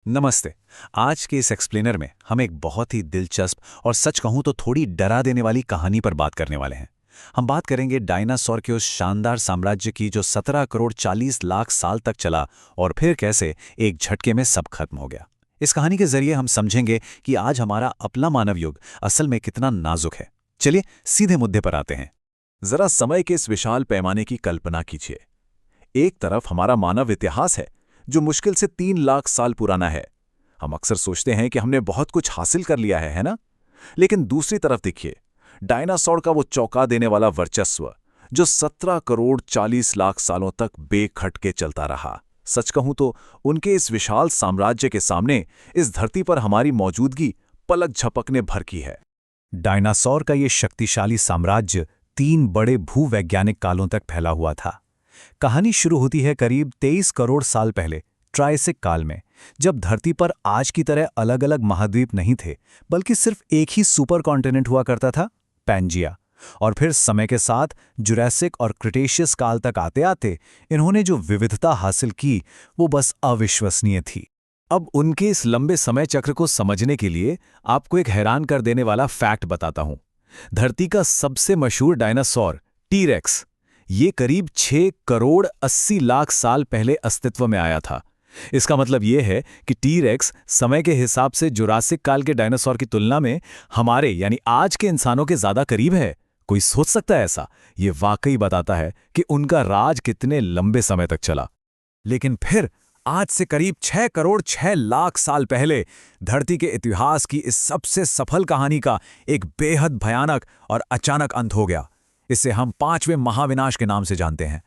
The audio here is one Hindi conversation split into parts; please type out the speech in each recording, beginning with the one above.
नमस्ते। आज के इस एक्सप्लेनर में हम एक बहुत ही दिलचस्प और सच कहूं तो थोड़ी डरा देने वाली कहानी पर बात करने वाले हैं। हम बात करेंगे डायनासोर के उस शानदार साम्राज्य की जो 17 करोड़ 40 लाख साल तक चला और फिर कैसे एक झटके में सब खत्म हो गया। इस कहानी के जरिए हम समझेंगे कि आज हमारा अपना मानव युग असल में कितना नाजुक है। चलिए सीधे मुद्दे पर आते हैं। जरा समय के इस विशाल पैमाने की कल्पना कीजिए। एक तरफ हमारा मानव इतिहास है जो मुश्किल से 3 लाख साल पुराना है। हम अक्सर सोचते हैं कि हमने बहुत कुछ हासिल कर लिया है ना? लेकिन दूसरी तरफ देखिए, डायनासोर का वो चौंका देने वाला वर्चस्व जो 17 करोड़ 40 लाख सालों तक बेखटके चलता रहा। सच कहूं तो उनके इस विशाल साम्राज्य के सामने इस धरती पर हमारी मौजूदगी पलक झपकने भर की है। डायनासोर का ये शक्तिशाली साम्राज्य 3 बड़े भूवैज्ञानिक कालों तक फैला हुआ था। कहानी शुरू होती है करीब 23 करोड़ साल पहले ट्रायसिक काल में, जब धरती पर आज की तरह अलग अलग महाद्वीप नहीं थे, बल्कि सिर्फ एक ही सुपर कॉन्टिनेंट हुआ करता था, पैंजिया। और फिर समय के साथ जुरासिक और क्रिटेशियस काल तक आते आते इन्होंने जो विविधता हासिल की वो बस अविश्वसनीय थी। अब उनके इस लंबे समय चक्र को समझने के लिए आपको एक हैरान कर देने वाला फैक्ट बताता हूं। धरती का सबसे मशहूर डायनासोर टीरेक्स ये करीब 6 करोड़ 80 लाख साल पहले अस्तित्व में आया था। इसका मतलब यह है कि टीरेक्स समय के हिसाब से जुरासिक काल के डायनासोर की तुलना में हमारे यानी आज के इंसानों के ज्यादा करीब है। कोई सोच सकता है ऐसा? ये वाकई बताता है कि उनका राज कितने लंबे समय तक चला। लेकिन फिर आज से करीब 6 करोड़ 6 लाख साल पहले धरती के इतिहास की इस सबसे सफल कहानी का एक बेहद भयानक और अचानक अंत हो गया। इसे हम 5वें महाविनाश के नाम से जानते हैं।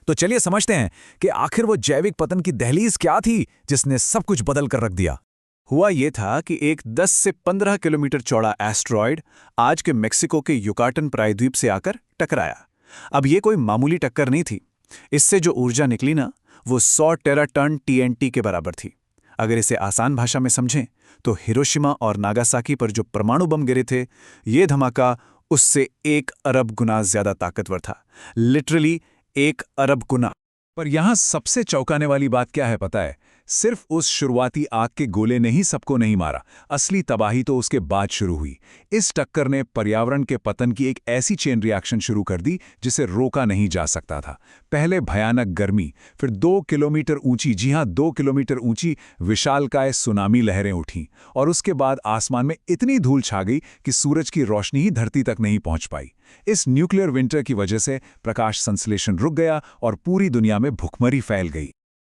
तो चलिए समझते हैं कि आखिर वो जैविक पतन की दहलीज क्या थी जिसने सब कुछ बदल कर रख दिया। हुआ ये था कि एक 10 से 15 किलोमीटर चौड़ा एस्ट्रॉयड आज के मेक्सिको के युकाटन प्रायद्वीप से आकर टकराया। अब ये कोई मामूली टक्कर नहीं थी। इससे जो ऊर्जा निकली ना, वो 100 टेराटन TNT के बराबर थी। अगर इसे आसान भाषा में समझें तो हिरोशिमा और नागासाकी पर जो परमाणु बम गिरे थे, ये धमाका उससे 1 अरब गुना ज्यादा ताकतवर था। लिटरली 1 अरब गुना। पर यहां सबसे चौंकाने वाली बात क्या है पता है? सिर्फ उस शुरुआती आग के गोले ने ही सबको नहीं मारा, असली तबाही तो उसके बाद शुरू हुई। इस टक्कर ने पर्यावरण के पतन की एक ऐसी चेन रिएक्शन शुरू कर दी जिसे रोका नहीं जा सकता था। पहले भयानक गर्मी, फिर 2 किलोमीटर ऊंची, जी हां 2 किलोमीटर ऊंची विशालकाय सुनामी लहरें उठीं, और उसके बाद आसमान में इतनी धूल छा गई कि सूरज की रोशनी ही धरती तक नहीं पहुंच पाई। इस न्यूक्लियर विंटर की वजह से प्रकाश संश्लेषण रुक गया और पूरी दुनिया में भुखमरी फैल गई।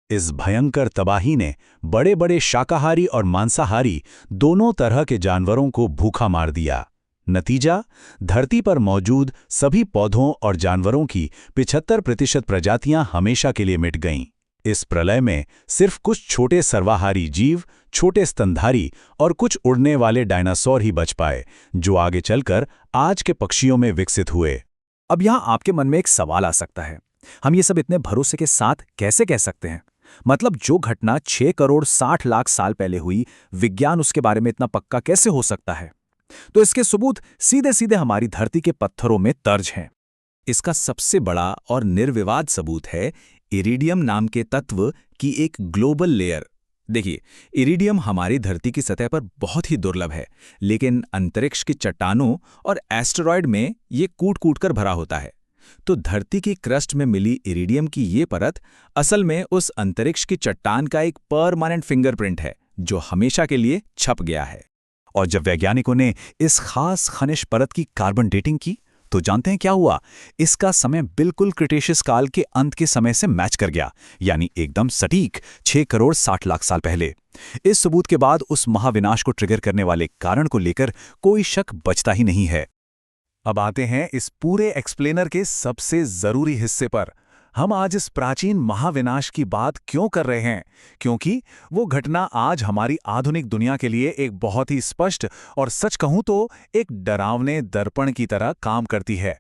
इस भयंकर तबाही ने बड़े बड़े शाकाहारी और मांसाहारी दोनों तरह के जानवरों को भूखा मार दिया। नतीजा, धरती पर मौजूद सभी पौधों और जानवरों की 75% प्रजातियां हमेशा के लिए मिट गईं। इस प्रलय में सिर्फ कुछ छोटे सर्वाहारी जीव, छोटे स्तनधारी और कुछ उड़ने वाले डायनासोर ही बच पाए, जो आगे चलकर आज के पक्षियों में विकसित हुए। अब यहां आपके मन में एक सवाल आ सकता है, हम ये सब इतने भरोसे के साथ कैसे कह सकते हैं? मतलब जो घटना 6 करोड़ 60 लाख साल पहले हुई, विज्ञान उसके बारे में इतना पक्का कैसे हो सकता है? तो इसके सबूत सीधे सीधे हमारी धरती के पत्थरों में दर्ज हैं। इसका सबसे बड़ा और निर्विवाद सबूत है इरिडियम नाम के तत्व की एक ग्लोबल लेयर। देखिए, इरिडियम हमारी धरती की सतह पर बहुत ही दुर्लभ है, लेकिन अंतरिक्ष की चट्टानों और एस्टेरॉयड में ये कूट कूट कर भरा होता है। तो धरती की क्रस्ट में मिली इरिडियम की ये परत असल में उस अंतरिक्ष की चट्टान का एक परमानेंट फिंगरप्रिंट है, जो हमेशा के लिए छप गया है। और जब वैज्ञानिकों ने इस खास खनिज परत की कार्बन डेटिंग की, तो जानते हैं क्या हुआ? इसका समय बिल्कुल क्रिटेशियस काल के अंत के समय से मैच कर गया, यानी एकदम सटीक 6 करोड़ 60 लाख साल पहले। इस सबूत के बाद उस महाविनाश को ट्रिगर करने वाले कारण को लेकर कोई शक बचता ही नहीं है। अब आते हैं इस पूरे एक्सप्लेनर के सबसे जरूरी हिस्से पर। हम आज इस प्राचीन महाविनाश की बात क्यों कर रहे हैं? क्योंकि वो घटना आज हमारी आधुनिक दुनिया के लिए एक बहुत ही स्पष्ट और सच कहूं तो एक डरावने दर्पण की तरह काम करती है।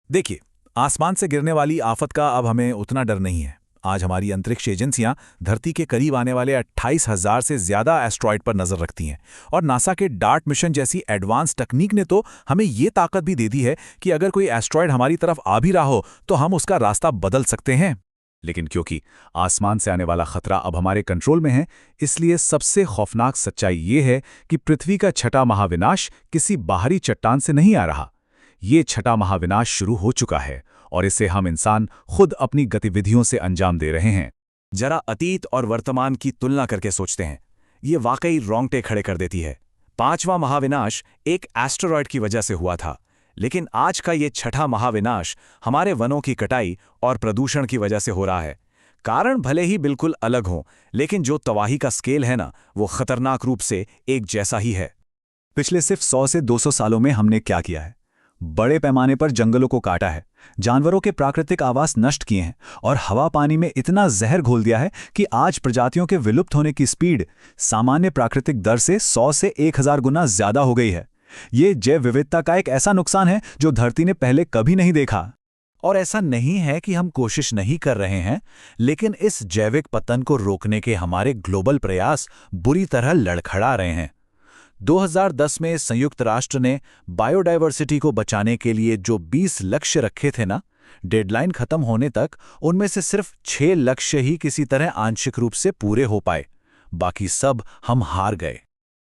देखिए, आसमान से गिरने वाली आफत का अब हमें उतना डर नहीं है। आज हमारी अंतरिक्ष एजेंसियां धरती के करीब आने वाले 28,000 से ज्यादा एस्ट्रॉयड पर नजर रखती हैं, और नासा के डार्ट मिशन जैसी एडवांस तकनीक ने तो हमें ये ताकत भी दे दी है कि अगर कोई एस्ट्रॉयड हमारी तरफ आ भी रहा हो तो हम उसका रास्ता बदल सकते हैं। लेकिन क्योंकि आसमान से आने वाला खतरा अब हमारे कंट्रोल में है, इसलिए सबसे खौफनाक सच्चाई ये है कि पृथ्वी का छठा महाविनाश किसी बाहरी चट्टान से नहीं आ रहा। ये छठा महाविनाश शुरू हो चुका है और इसे हम इंसान खुद अपनी गतिविधियों से अंजाम दे रहे हैं। जरा अतीत और वर्तमान की तुलना करके सोचते हैं, ये वाकई रोंगटे खड़े कर देती है। 5वां महाविनाश एक एस्टेरॉयड की वजह से हुआ था, लेकिन आज का ये छठा महाविनाश हमारे वनों की कटाई और प्रदूषण की वजह से हो रहा है। कारण भले ही बिल्कुल अलग हों, लेकिन जो तबाही का स्केल है ना, वो खतरनाक रूप से एक जैसा ही है। पिछले सिर्फ 100 से 200 सालों में हमने क्या किया है? बड़े पैमाने पर जंगलों को काटा है, जानवरों के प्राकृतिक आवास नष्ट किए हैं और हवा पानी में इतना जहर घोल दिया है कि आज प्रजातियों के विलुप्त होने की स्पीड सामान्य प्राकृतिक दर से 100 से 1000 गुना ज्यादा हो गई है। ये जैव विविधता का एक ऐसा नुकसान है जो धरती ने पहले कभी नहीं देखा। और ऐसा नहीं है कि हम कोशिश नहीं कर रहे हैं, लेकिन इस जैविक पतन को रोकने के हमारे ग्लोबल प्रयास बुरी तरह लड़खड़ा रहे हैं। 2010 में संयुक्त राष्ट्र ने बायोडायवर्सिटी को बचाने के लिए जो 20 लक्ष्य रखे थे ना, डेडलाइन खत्म होने तक उनमें से सिर्फ 6 लक्ष्य ही किसी तरह आंशिक रूप से पूरे हो पाए। बाकी सब हम हार गए।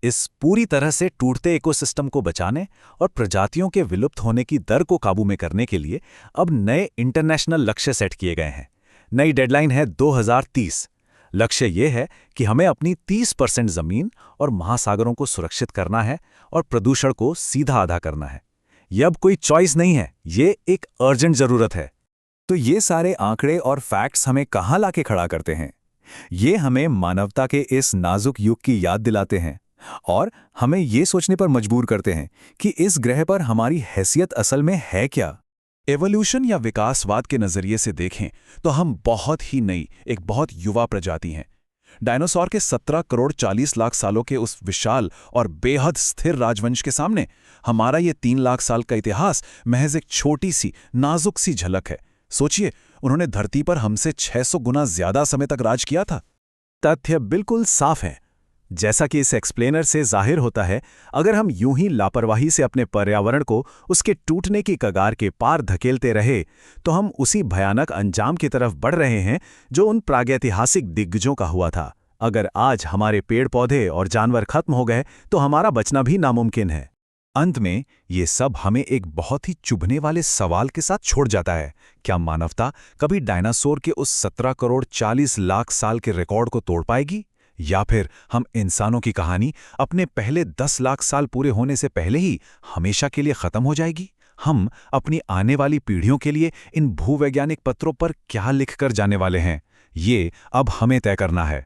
इस पूरी तरह से टूटते इकोसिस्टम को बचाने और प्रजातियों के विलुप्त होने की दर को काबू में करने के लिए अब नए इंटरनेशनल लक्ष्य सेट किए गए हैं। नई डेडलाइन है 2030। लक्ष्य ये है कि हमें अपनी 30% जमीन और महासागरों को सुरक्षित करना है और प्रदूषण को सीधा आधा करना है। यह अब कोई चॉइस नहीं है, ये एक अर्जेंट जरूरत है। तो ये सारे आंकड़े और फैक्ट्स हमें कहाँ लाके खड़ा करते हैं? ये हमें मानवता के इस नाजुक युग की याद दिलाते हैं और हमें ये सोचने पर मजबूर करते हैं कि इस ग्रह पर हमारी हैसियत असल में है क्या। एवोल्यूशन या विकासवाद के नजरिए से देखें तो हम बहुत ही नई, एक बहुत युवा प्रजाति हैं। डायनासोर के 17 करोड़ 40 लाख सालों के उस विशाल और बेहद स्थिर राजवंश के सामने हमारा ये 3 लाख साल का इतिहास महज एक छोटी सी नाजुक सी झलक है। सोचिए, उन्होंने धरती पर हमसे 600 गुना ज्यादा समय तक राज किया था। तथ्य बिल्कुल साफ है। जैसा कि इस एक्सप्लेनर से जाहिर होता है, अगर हम यूं ही लापरवाही से अपने पर्यावरण को उसके टूटने की कगार के पार धकेलते रहे तो हम उसी भयानक अंजाम की तरफ बढ़ रहे हैं जो उन प्रागैतिहासिक दिग्गजों का हुआ था। अगर आज हमारे पेड़ पौधे और जानवर खत्म हो गए तो हमारा बचना भी नामुमकिन है। अंत में ये सब हमें एक बहुत ही चुभने वाले सवाल के साथ छोड़ जाता है, क्या मानवता कभी डायनासोर के उस 17 करोड़ 40 लाख साल के रिकॉर्ड को तोड़ पाएगी? या फिर हम इंसानों की कहानी अपने पहले 10 लाख साल पूरे होने से पहले ही हमेशा के लिए खत्म हो जाएगी? हम अपनी आने वाली पीढ़ियों के लिए इन भूवैज्ञानिक पत्रों पर क्या लिखकर जाने वाले हैं, ये अब हमें तय करना है।